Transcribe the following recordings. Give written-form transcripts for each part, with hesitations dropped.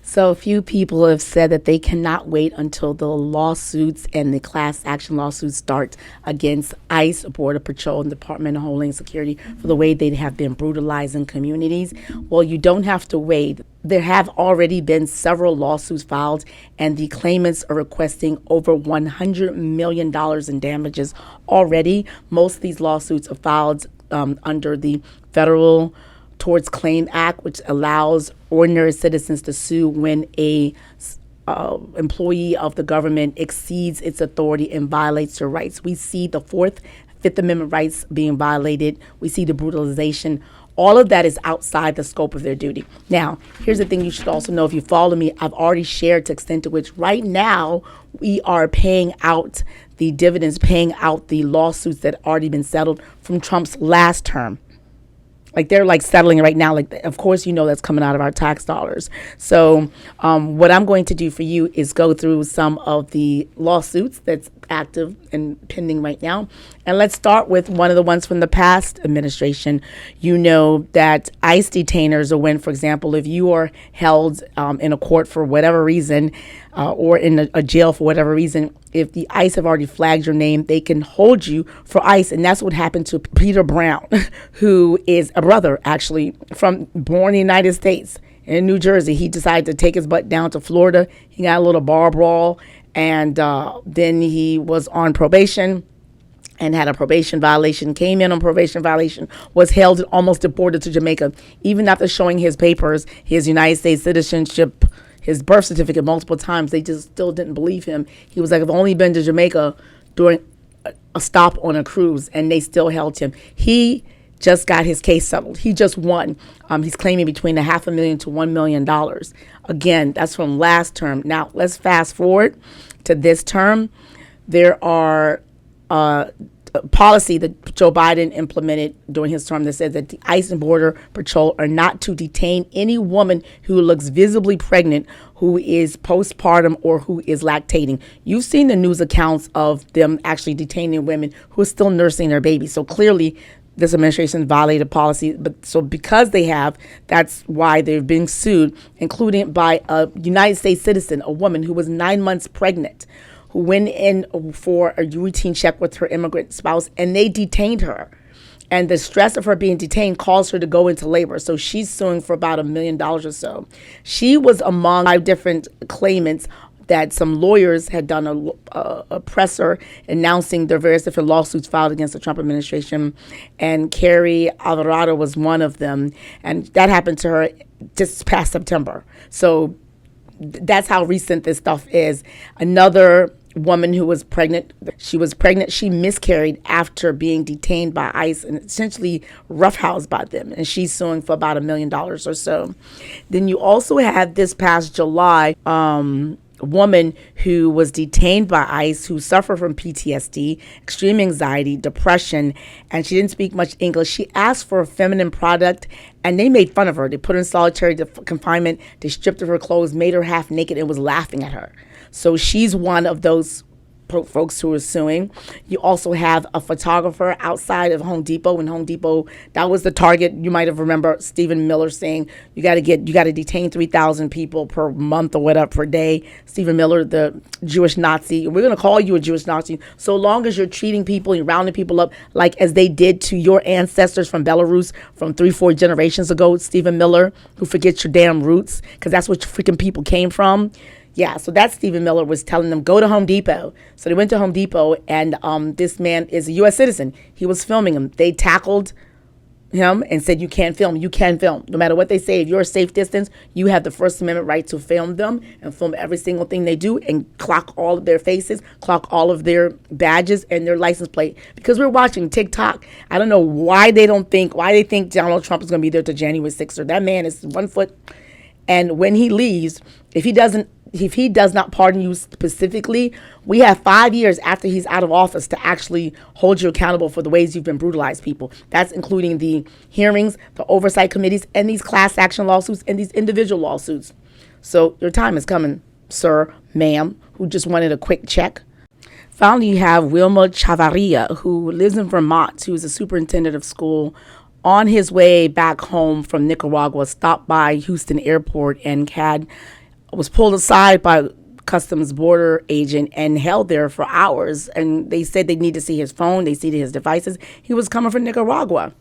So a few people have said that they cannot wait until the lawsuits and the class action lawsuits start against ICE, Border Patrol, and Department of Homeland Security for the way they have been brutalizing communities. Well, you don't have to wait. There have already been several lawsuits filed, and the claimants are requesting over $100 million in damages already. Most of these lawsuits are filed under the Federal Towards Claim Act, which allows ordinary citizens to sue when a employee of the government exceeds its authority and violates their rights. We see the Fourth, Fifth Amendment rights being violated. We see the brutalization. All of that is outside the scope of their duty. Now, here's the thing you should also know. If you follow me, I've already shared to the extent to which right now we are paying out the dividends, paying out the lawsuits that already been settled from Trump's last term. Like they're like settling right now. Like, of course, you know that's coming out of our tax dollars. So what I'm going to do for you is go through some of the lawsuits that's active and pending right now. And let's start with one of the ones from the past administration. You know that ICE detainers, or when, for example, if you are held in a court for whatever reason, or in a jail for whatever reason, if the ICE have already flagged your name, they can hold you for ICE. And that's what happened to Peter Brown, who is a brother, actually, born in the United States in New Jersey. He decided to take his butt down to Florida. He got a little bar brawl, and then he was on probation and had a probation violation, came in on probation violation, was held and almost deported to Jamaica. Even after showing his papers, his United States citizenship, his birth certificate multiple times, they just still didn't believe him. He was like, I've only been to Jamaica during a stop on a cruise, and they still held him. He just got his case settled. He just won. He's claiming between $500,000 to $1 million. Again, that's from last term. Now, let's fast forward to this term. There are policy that Joe Biden implemented during his term that says that the ICE and Border Patrol are not to detain any woman who looks visibly pregnant, who is postpartum, or who is lactating. You've seen the news accounts of them actually detaining women who are still nursing their babies. So clearly, this administration violated policy. But so because they have, that's why they're being sued, including by a United States citizen, a woman who was 9 months pregnant, who went in for a routine check with her immigrant spouse, and they detained her. And the stress of her being detained caused her to go into labor. So she's suing for about $1 million or so. She was among 5 different claimants that some lawyers had done a presser announcing their various different lawsuits filed against the Trump administration. And Carrie Alvarado was one of them. And that happened to her just past September. So that's how recent this stuff is. Another woman who was pregnant, she miscarried after being detained by ICE and essentially roughhoused by them, and she's suing for about $1 million or so. Then you also had this past July, woman who was detained by ICE, who suffered from PTSD, extreme anxiety, depression, and she didn't speak much English. She asked for a feminine product, and they made fun of her. They put her in solitary confinement. They stripped of her clothes, made her half naked, and was laughing at her. So she's one of those folks who are suing. You also have a photographer outside of Home Depot. In Home Depot, that was the target. You might have remember Stephen Miller saying you got to detain 3,000 people per month or whatever per day. Stephen Miller, the Jewish Nazi. We're going to call you a Jewish Nazi so long as you're treating people and rounding people up like as they did to your ancestors from Belarus from 3-4 generations ago. Stephen Miller, who forgets your damn roots, because that's what freaking people came from. Yeah, so that Stephen Miller was telling them, go to Home Depot. So they went to Home Depot, and this man is a U.S. citizen. He was filming him. They tackled him and said, you can't film. You can film. No matter what they say, if you're a safe distance, you have the First Amendment right to film them and film every single thing they do and clock all of their faces, clock all of their badges and their license plate. Because we're watching TikTok. I don't know why they think Donald Trump is going to be there till January 6th. Or that man is 1 foot. And when he leaves, if he does not pardon you specifically, we have 5 years after he's out of office to actually hold you accountable for the ways you've been brutalized people. That's including the hearings, the oversight committees, and these class action lawsuits and these individual lawsuits. So your time is coming, sir, ma'am, who just wanted a quick check. Finally, you have Wilma Chavarria, who lives in Vermont, who is a superintendent of school. On his way back home from Nicaragua, stopped by Houston Airport and had was pulled aside by customs border agent and held there for hours. And they said they need to see his phone. They see his devices. He was coming from Nicaragua.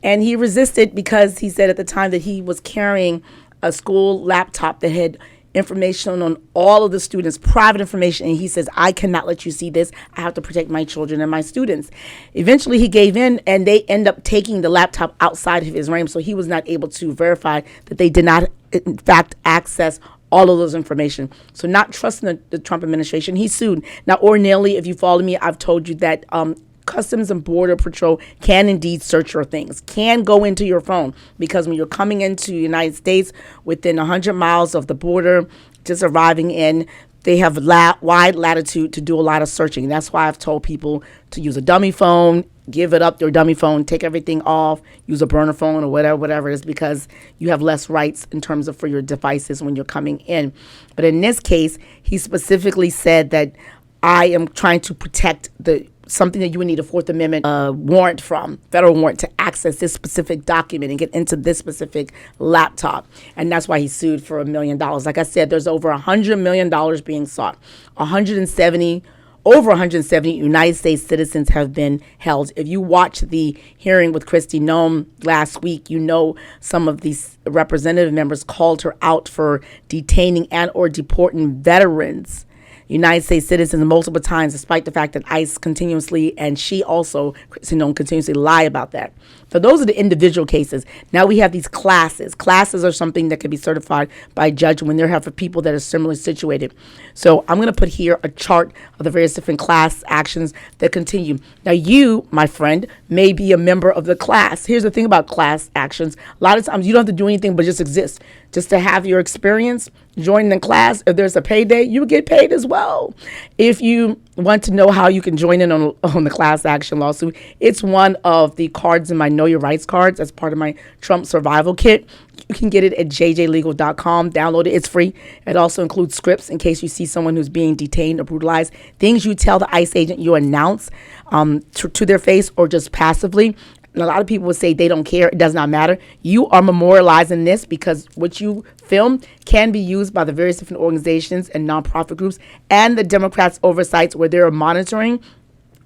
And he resisted because he said at the time that he was carrying a school laptop that had information on all of the students, private information. And he says, I cannot let you see this. I have to protect my children and my students. Eventually, he gave in, and they end up taking the laptop outside of his realm. So he was not able to verify that they did not, in fact, access all of those information. So not trusting the Trump administration, he sued. Now, ordinarily, if you follow me, I've told you that Customs and Border Patrol can indeed search your things, can go into your phone, because when you're coming into the United States within 100 miles of the border, just arriving in, they have wide latitude to do a lot of searching. That's why I've told people to use a dummy phone, give it up your dummy phone, take everything off, use a burner phone or whatever it is, because you have less rights in terms of for your devices when you're coming in. But in this case, he specifically said that I am trying to protect something that you would need a Fourth Amendment warrant from, federal warrant, to access this specific document and get into this specific laptop. And that's why he sued for $1 million. Like I said, there's over $100 million being sought. Over 170 United States citizens have been held. If you watch the hearing with Kristi Noem last week, you know some of these representative members called her out for detaining and or deporting veterans, United States citizens, multiple times, despite the fact that ICE continuously, and she also, Kristi Noem, continuously lie about that. So those are the individual cases. Now we have these classes. Classes are something that can be certified by a judge when they're for people that are similarly situated. So I'm going to put here a chart of the various different class actions that continue. Now you, my friend, may be a member of the class. Here's the thing about class actions. A lot of times you don't have to do anything but just exist. Just to have your experience, join the class. If there's a payday, you get paid as well. If you want to know how you can join in on the class action lawsuit, it's one of the cards in my Know Your Rights cards as part of my Trump survival kit. You can get it at jjlegal.com. Download it. It's free. It also includes scripts in case you see someone who's being detained or brutalized. Things you tell the ICE agent you announce to their face or just passively. And a lot of people would say they don't care. It does not matter. You are memorializing this because what you film can be used by the various different organizations and nonprofit groups and the Democrats' oversights where they're monitoring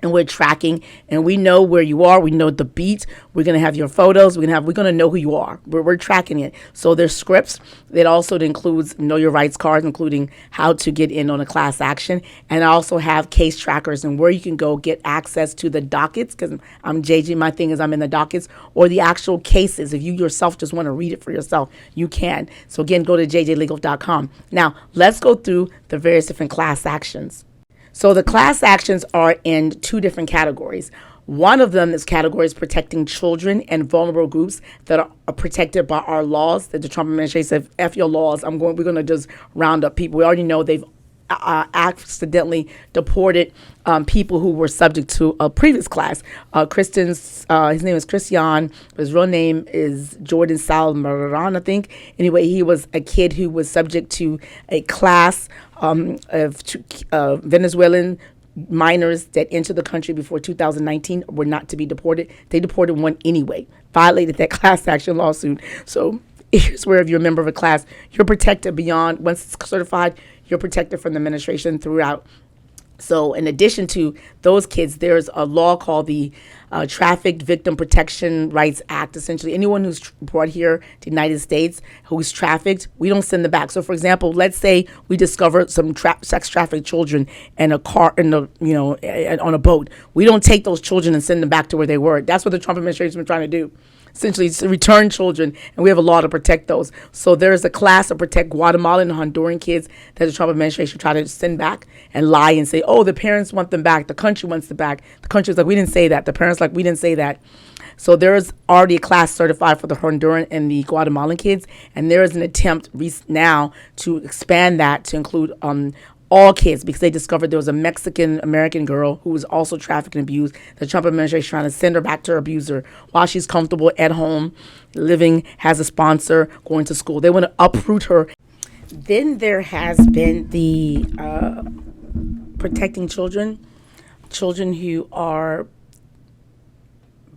and we're tracking, and we know where you are. We know the beat. We're going to have your photos. We're going to know who you are. We're tracking it. So there's scripts that also includes Know Your Rights cards, including how to get in on a class action. And I also have case trackers and where you can go get access to the dockets, because I'm JJ. My thing is I'm in the dockets, or the actual cases. If you yourself just want to read it for yourself, you can. So again, go to jjlegal.com. Now, let's go through the various different class actions. So the class actions are in two different categories. One of them is categories protecting children and vulnerable groups that are protected by our laws. That the Trump administration said, "F your laws. We're going to just round up people." We already know they've accidentally deported people who were subject to a previous class. His name is Christian. His real name is Jordan Salmaran, I think. Anyway, he was a kid who was subject to a class of Venezuelan minors that entered the country before 2019 were not to be deported. They deported one anyway, violated that class action lawsuit. So here's where if you're a member of a class, you're protected beyond, once it's certified, you're protected from the administration throughout. So in addition to those kids, there's a law called the Trafficked Victim Protection Rights Act. Essentially, anyone who's brought here to the United States who's trafficked, we don't send them back. So, for example, let's say we discover some sex trafficked children in a car, on a boat. We don't take those children and send them back to where they were. That's what the Trump administration has been trying to do. Essentially, to return children, and we have a law to protect those. So there is a class to protect Guatemalan and Honduran kids that the Trump administration tried to send back and lie and say, oh, the parents want them back, the country wants them back. The country's like, we didn't say that. The parents like, we didn't say that. So there is already a class certified for the Honduran and the Guatemalan kids, and there is an attempt now to expand that to include all kids, because they discovered there was a Mexican-American girl who was also trafficked and abused. The Trump administration trying to send her back to her abuser while she's comfortable at home, living, has a sponsor, going to school. They want to uproot her. Then there has been the protecting children who are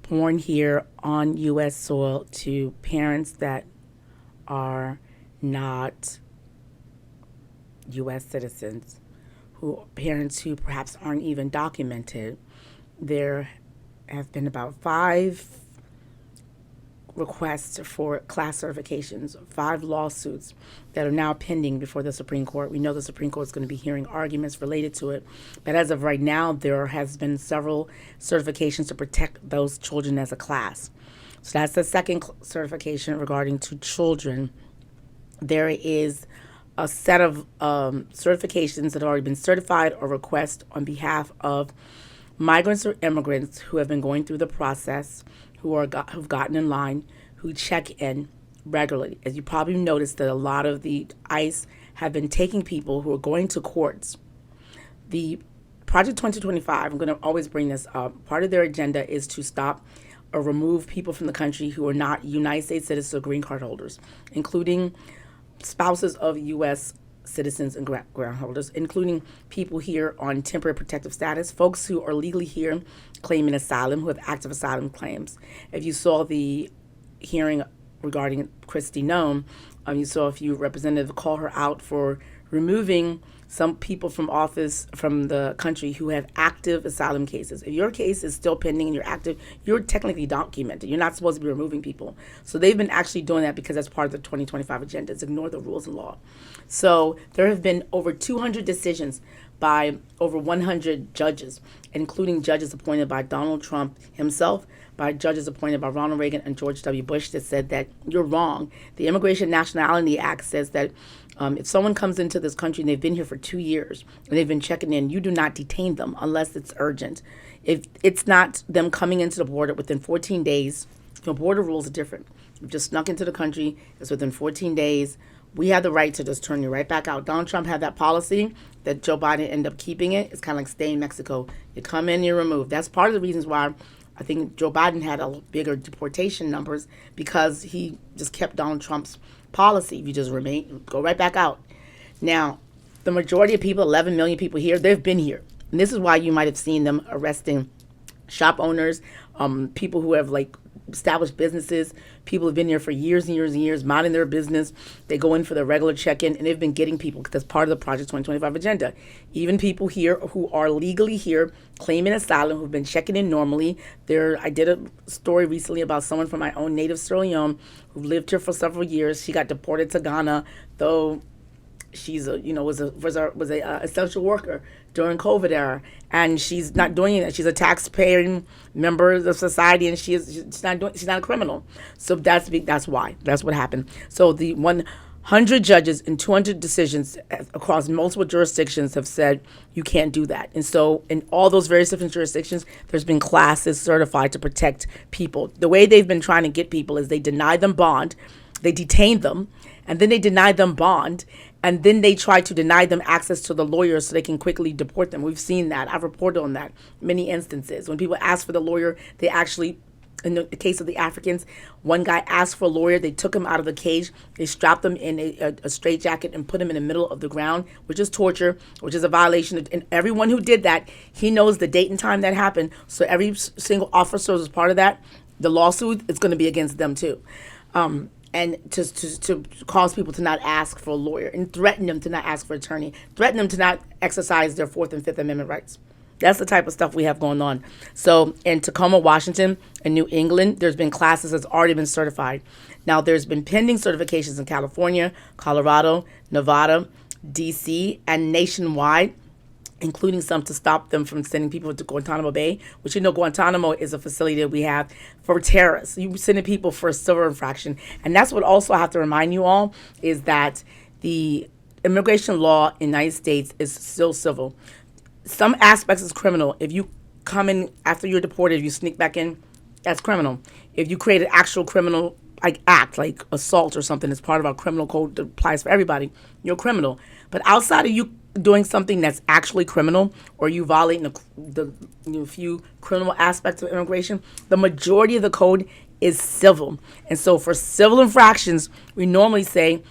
born here on U.S. soil to parents that are not U.S. citizens, parents who perhaps aren't even documented. There have been about 5 requests for class certifications, 5 lawsuits that are now pending before the Supreme Court. We know the Supreme Court is going to be hearing arguments related to it, but as of right now, there has been several certifications to protect those children as a class. So that's the second certification regarding to children. There is a set of certifications that have already been certified or requested on behalf of migrants or immigrants who have been going through the process, who've gotten in line, who check in regularly. As you probably noticed, that a lot of the ICE have been taking people who are going to courts. The Project 2025, I'm going to always bring this up, part of their agenda is to stop or remove people from the country who are not United States citizens or green card holders, including spouses of U.S. citizens and ground holders, including people here on temporary protective status, folks who are legally here claiming asylum, who have active asylum claims. If you saw the hearing regarding Kristi Noem, you saw a few representatives call her out for removing some people from office from the country who have active asylum cases. If your case is still pending and you're active, you're technically documented. You're not supposed to be removing people. So they've been actually doing that because that's part of the 2025 agenda. It's ignore the rules and law. So there have been over 200 decisions by over 100 judges, including judges appointed by Donald Trump himself, by judges appointed by Ronald Reagan and George W. Bush, that said that you're wrong. The Immigration Nationality Act says that if someone comes into this country and they've been here for 2 years and they've been checking in, you do not detain them unless it's urgent. If it's not them coming into the border within 14 days, border rules are different. You've just snuck into the country, it's within 14 days. We have the right to just turn you right back out. Donald Trump had that policy that Joe Biden ended up keeping it. It's kind of like stay in Mexico. You come in, you're removed. That's part of the reasons why I think Joe Biden had a bigger deportation numbers, because he just kept Donald Trump's policy. If you just go right back out. Now, the majority of people, 11 million people here, they've been here. And this is why you might have seen them arresting shop owners, people who have established businesses, people who've been here for years and years and years, minding their business. They go in for their regular check-in, and they've been getting people because that's part of the Project 2025 agenda. Even people here who are legally here, claiming asylum, who've been checking in normally. I did a story recently about someone from my own native Sierra Leone who lived here for several years. She got deported to Ghana, though she's was a essential worker during COVID era, and she's not doing that. She's a tax-paying member of society, and she's not a criminal. So that's what happened. So the 100 judges and 200 decisions across multiple jurisdictions have said you can't do that. And so in all those various different jurisdictions, there's been classes certified to protect people. The way they've been trying to get people is they deny them bond, they detain them, and then they deny them bond, and then they try to deny them access to the lawyer so they can quickly deport them. We've seen that. I've reported on that many instances. When people ask for the lawyer, they actually, in the case of the Africans, one guy asked for a lawyer. They took him out of the cage. They strapped him in a straitjacket and put him in the middle of the ground, which is torture, which is a violation. And everyone who did that, he knows the date and time that happened. So every single officer who's part of that, the lawsuit is going to be against them too. And to cause people to not ask for a lawyer and threaten them to not ask for an attorney, threaten them to not exercise their 4th and 5th Amendment rights. That's the type of stuff we have going on. So in Tacoma, Washington, and New England, there's been classes that's already been certified. Now, there's been pending certifications in California, Colorado, Nevada, D.C., and nationwide, including some to stop them from sending people to Guantanamo Bay, which Guantanamo is a facility that we have for terrorists. You're sending people for a civil infraction. And that's what also I have to remind you all, is that the immigration law in the United States is still civil. Some aspects is criminal. If you come in after you're deported, if you sneak back in, that's criminal. If you create an actual criminal act, like assault or something, as part of our criminal code that applies for everybody, you're a criminal. But outside of you doing something that's actually criminal, or you violating the few criminal aspects of immigration, the majority of the code is civil. And so for civil infractions, we normally say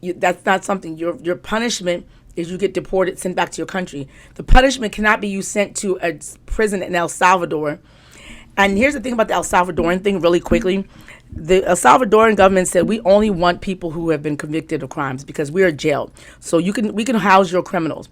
that's not something. Your punishment is you get deported, sent back to your country. The punishment cannot be you sent to a prison in El Salvador And here's the thing about the El Salvadoran thing, really quickly. The El Salvadoran government said we only want people who have been convicted of crimes because we are jailed. So we can house your criminals.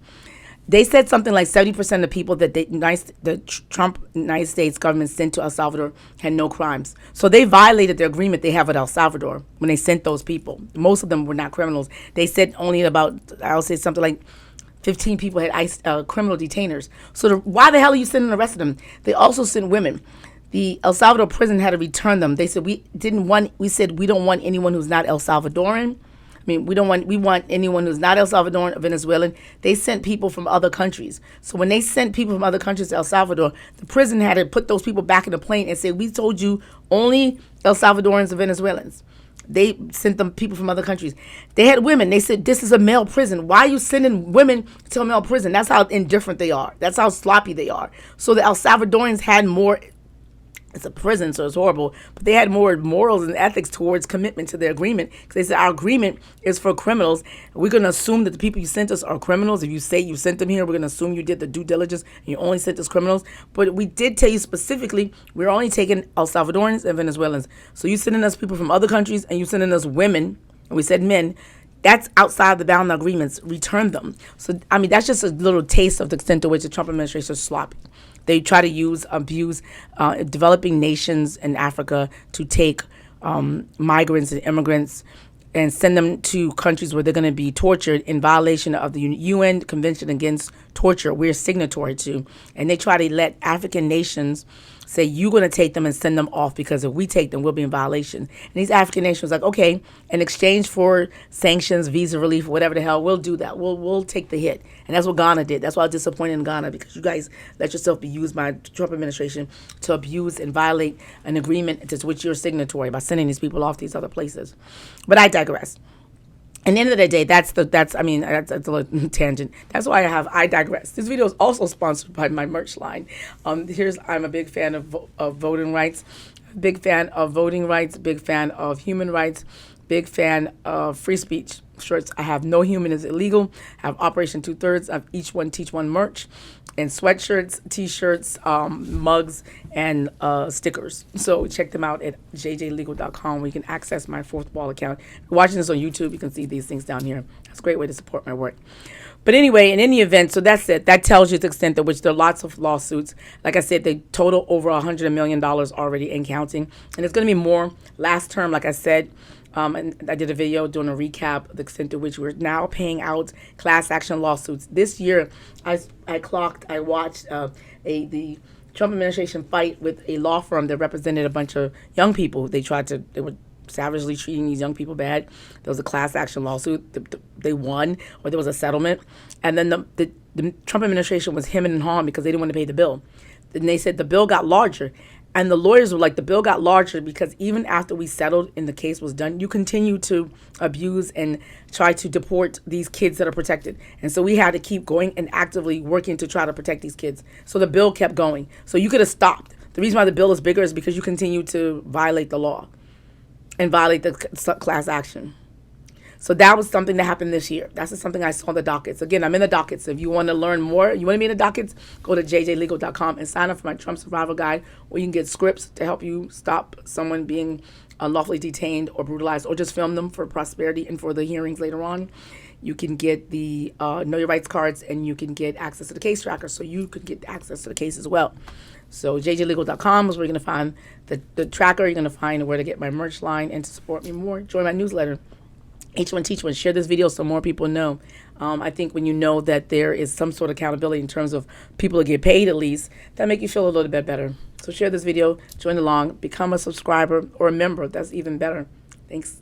They said something like 70% of people that the Trump United States government sent to El Salvador had no crimes. So they violated the agreement they have with El Salvador when they sent those people. Most of them were not criminals. They said only about, I'll say something like 15 people had criminal detainers. So why the hell are you sending the rest of them? They also sent women. The El Salvador prison had to return them. They said we said we don't want anyone who's not El Salvadoran. I mean, we want anyone who's not El Salvadoran or Venezuelan. They sent people from other countries. So when they sent people from other countries to El Salvador, the prison had to put those people back in the plane and say, we told you only El Salvadorans and Venezuelans. They sent them people from other countries. They had women. They said, this is a male prison. Why are you sending women to a male prison? That's how indifferent they are. That's how sloppy they are. So the El Salvadorans had more. It's a prison, so it's horrible. But they had more morals and ethics towards commitment to their agreement. Because they said, our agreement is for criminals. We're going to assume that the people you sent us are criminals. If you say you sent them here, we're going to assume you did the due diligence and you only sent us criminals. But we did tell you specifically, we're only taking El Salvadorans and Venezuelans. So you sending us people from other countries and you sending us women, and we said men, that's outside the bound agreements. Return them. So, I mean, that's just a little taste of the extent to which the Trump administration is sloppy. They try to abuse developing nations in Africa to take migrants and immigrants and send them to countries where they're going to be tortured in violation of the UN Convention Against Torture we're signatory to. And they try to let African nations say, you're going to take them and send them off because if we take them, we'll be in violation. And these African nations are like, okay, in exchange for sanctions, visa relief, whatever the hell, we'll do that. We'll take the hit. And that's what Ghana did. That's why I was disappointed in Ghana, because you guys let yourself be used by the Trump administration to abuse and violate an agreement to which you're signatory by sending these people off these other places. But I digress. At the end of the day, that's a little tangent. That's why I digress. This video is also sponsored by my merch line. I'm a big fan of voting rights, big fan of voting rights, big fan of human rights, big fan of free speech shirts. I have No Human is Illegal. I have Operation 2/3. I have Each One Teach One merch, and sweatshirts, t-shirts, mugs, and stickers. So check them out at jjlegal.com, where you can access my fourth wall account. If you're watching this on YouTube, you can see these things down here. That's a great way to support my work. But anyway, in any event, so that's it. That tells you the extent to which there are lots of lawsuits. Like I said, they total over $100 million already and counting. And it's going to be more. Last term, like I said, and I did a video doing a recap of the extent to which we're now paying out class action lawsuits. This year, I watched the Trump administration fight with a law firm that represented a bunch of young people. They were savagely treating these young people bad. There was a class action lawsuit. They won, or there was a settlement. And then the Trump administration was hemming and hawing because they didn't want to pay the bill. Then they said the bill got larger. And the lawyers were like, the bill got larger because even after we settled and the case was done, you continue to abuse and try to deport these kids that are protected. And so we had to keep going and actively working to try to protect these kids. So the bill kept going. So you could have stopped. The reason why the bill is bigger is because you continue to violate the law and violate the class action. So that was something that happened this year. That's just something I saw in the dockets. Again, I'm in the dockets. If you want to learn more, you want to be in the dockets, go to jjlegal.com and sign up for my Trump Survival Guide, where you can get scripts to help you stop someone being unlawfully detained or brutalized, or just film them for prosperity and for the hearings later on. You can get the Know Your Rights cards, and you can get access to the case tracker, so you could get access to the case as well. So jjlegal.com is where you're going to find the tracker. You're going to find where to get my merch line, and to support me more, join my newsletter. Each One Teach One. Share this video so more people know. I think when you know that there is some sort of accountability in terms of people that get paid at least, that make you feel a little bit better. So share this video, join along, become a subscriber or a member. That's even better. Thanks.